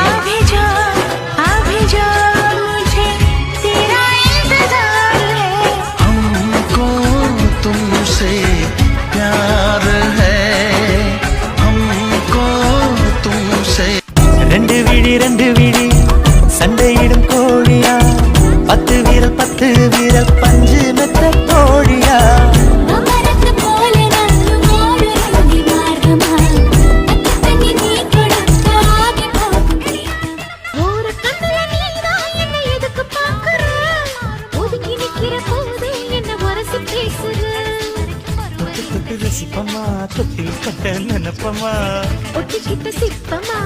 अभी जा मुझे तेरा इंतजार है। हमको तुमसे प्यार है, हमको तुमसे। ரெண்டு விழி சண்டையிடும் கோழியா, 10 விரல் பஞ்சு மெத்த கோழியா. ரசிப்பமா தொட்டில் கட்ட நினைப்பமா ஒட்டிக்கிட்ட சிப்பமா